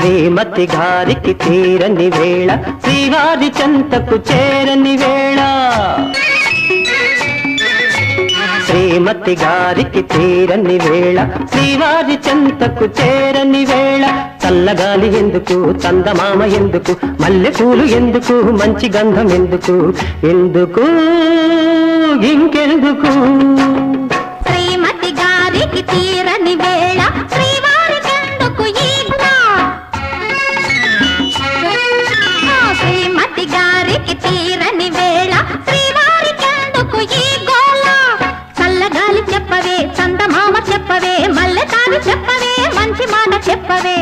శ్రీమతి గారికి తీరని వేళ శ్రీవారి చెంతకు చేరని వేళ శ్రీమతి గారికి తీరని వేళ శ్రీవారి చెంతకు చేరని వేళ చల్లగాలి ఎందుకు చందమామ ఎందుకు మల్లెపూలు ఎందుకు మంచి గంధం ఎందుకు ఎందుకు ఇంకెందుకు శ్రీమతి గారికి తీరని వేళ శ్రీవారి చెంతకు శ్రీమతి గారికి తీరని వేళ శ్రీవారి చెంతకు ఈ గోళ చల్లగాలి చెప్పవే చందమామ చెప్పవే మల్లె తావి చెప్పవే మంచి మాట చెప్పవే